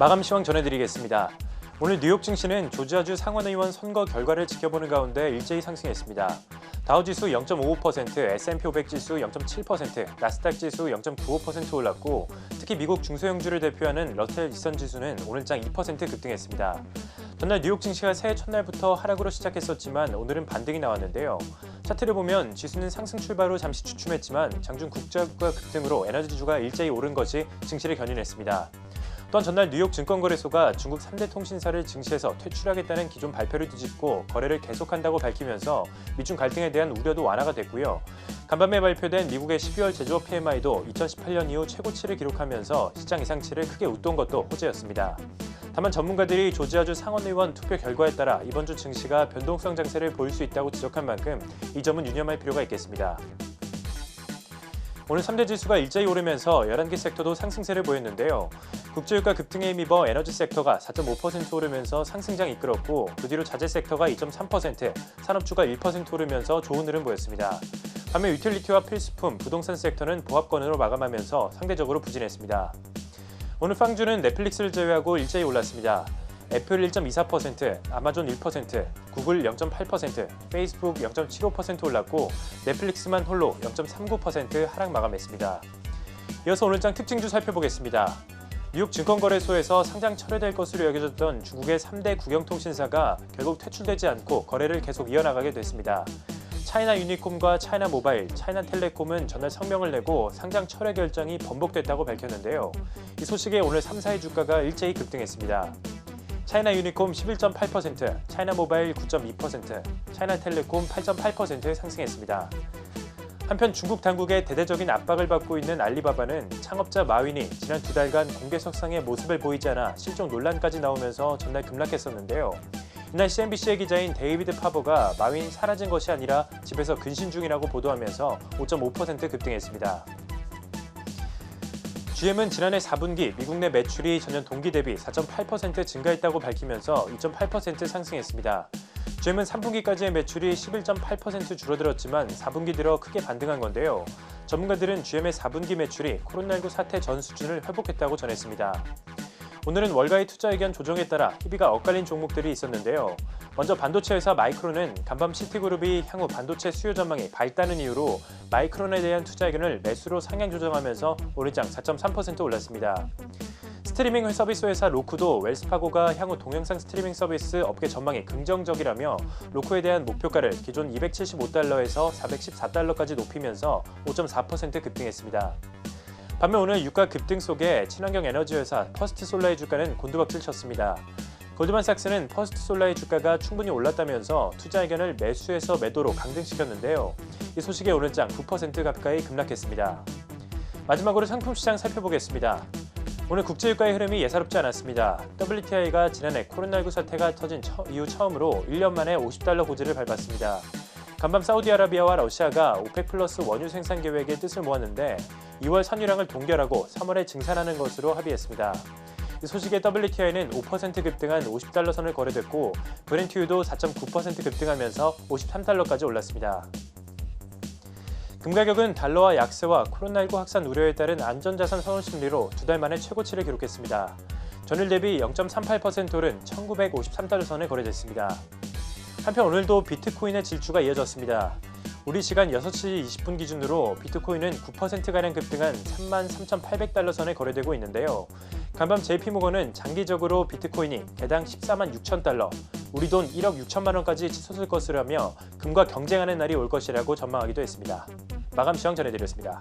마감 시황 전해드리겠습니다. 오늘 뉴욕 증시는 조지아주 상원의원 선거 결과를 지켜보는 가운데 일제히 상승했습니다. 다우지수 0.55%, S&P 500 지수 0.7%, 나스닥 지수 0.95% 올랐고 특히 미국 중소형주를 대표하는 러셀 2000 지수는 오늘장 2% 급등했습니다. 전날 뉴욕 증시가 새해 첫날부터 하락으로 시작했었지만 오늘은 반등이 나왔는데요. 차트를 보면 지수는 상승 출발로 잠시 주춤했지만 장중 국제유가 급등으로 에너지주가 일제히 오른 것이 증시를 견인했습니다. 또한 전날 뉴욕 증권거래소가 중국 3대 통신사를 증시에서 퇴출하겠다는 기존 발표를 뒤집고 거래를 계속한다고 밝히면서 미중 갈등에 대한 우려도 완화가 됐고요. 간밤에 발표된 미국의 12월 제조업 PMI도 2018년 이후 최고치를 기록하면서 시장 예상치를 크게 웃돈 것도 호재였습니다. 다만 전문가들이 조지아주 상원의원 투표 결과에 따라 이번 주 증시가 변동성 장세를 보일 수 있다고 지적한 만큼 이 점은 유념할 필요가 있겠습니다. 오늘 3대 지수가 일제히 오르면서 11개 섹터도 상승세를 보였는데요. 국제유가 급등에 힘입어 에너지 섹터가 4.5% 오르면서 상승장 이끌었고 그 뒤로 자재 섹터가 2.3%, 산업주가 1% 오르면서 좋은 흐름 보였습니다. 반면 유틸리티와 필수품, 부동산 섹터는 보합권으로 마감하면서 상대적으로 부진했습니다. 오늘 빵주는 넷플릭스를 제외하고 일제히 올랐습니다. 애플 1.24%, 아마존 1%, 구글 0.8%, 페이스북 0.75% 올랐고 넷플릭스만 홀로 0.39% 하락 마감했습니다. 이어서 오늘장 특징주 살펴보겠습니다. 뉴욕 증권거래소에서 상장 철회될 것으로 여겨졌던 중국의 3대 국영통신사가 결국 퇴출되지 않고 거래를 계속 이어나가게 됐습니다. 차이나 유니콤과 차이나 모바일, 차이나 텔레콤은 전날 성명을 내고 상장 철회 결정이 번복됐다고 밝혔는데요. 이 소식에 오늘 3사의 주가가 일제히 급등했습니다. 차이나 유니콤 11.8%, 차이나 모바일 9.2%, 차이나 텔레콤 8.8% 상승했습니다. 한편 중국 당국의 대대적인 압박을 받고 있는 알리바바는 창업자 마윈이 지난 2달간 공개석상의 모습을 보이지 않아 실종 논란까지 나오면서 전날 급락했었는데요. 이날 CNBC의 기자인 데이비드 파버가 마윈이 사라진 것이 아니라 집에서 근신 중이라고 보도하면서 5.5% 급등했습니다. GM은 지난해 4분기 미국 내 매출이 전년 동기 대비 4.8% 증가했다고 밝히면서 2.8% 상승했습니다. GM은 3분기까지의 매출이 11.8% 줄어들었지만 4분기 들어 크게 반등한 건데요. 전문가들은 GM의 4분기 매출이 코로나19 사태 전 수준을 회복했다고 전했습니다. 오늘은 월가의 투자 의견 조정에 따라 희비가 엇갈린 종목들이 있었는데요. 먼저 반도체 회사 마이크론은 간밤 시티그룹이 향후 반도체 수요 전망이 밝다는 이유로 마이크론에 대한 투자 의견을 매수로 상향 조정하면서 오늘장 4.3% 올랐습니다. 스트리밍 서비스 회사 로쿠도 웰스파고가 향후 동영상 스트리밍 서비스 업계 전망이 긍정적이라며 로쿠에 대한 목표가를 기존 $275에서 $414까지 높이면서 5.4% 급등했습니다. 반면 오늘 유가 급등 속에 친환경 에너지 회사 퍼스트솔라의 주가는 곤두박질 쳤습니다. 골드만삭스는 퍼스트솔라의 주가가 충분히 올랐다면서 투자 의견을 매수해서 매도로 강등시켰는데요. 이 소식에 오늘장 9% 가까이 급락했습니다. 마지막으로 상품 시장 살펴보겠습니다. 오늘 국제유가의 흐름이 예사롭지 않았습니다. WTI가 지난해 코로나19 사태가 터진 이후 처음으로 1년 만에 $50 고지를 밟았습니다. 간밤 사우디아라비아와 러시아가 오펙 플러스 원유 생산 계획에 뜻을 모았는데 2월 선유량을 동결하고 3월에 증산하는 것으로 합의했습니다. 이 소식에 WTI는 5% 급등한 $50 선을 거래됐고 브렌트유도 4.9% 급등하면서 $53까지 올랐습니다. 금 가격은 달러화 약세와 코로나19 확산 우려에 따른 안전자산 선호 심리로 2달 만에 최고치를 기록했습니다. 전일 대비 0.38% 오른 $1953 선에 거래됐습니다. 한편 오늘도 비트코인의 질주가 이어졌습니다. 우리 시간 6시 20분 기준으로 비트코인은 9%가량 급등한 33,800달러 선에 거래되고 있는데요. 간밤 JP모건은 장기적으로 비트코인이 개당 14만 6천 달러, 우리 돈 1억 6천만 원까지 치솟을 것이라며 금과 경쟁하는 날이 올 것이라고 전망하기도 했습니다. 마감 시황 전해드렸습니다.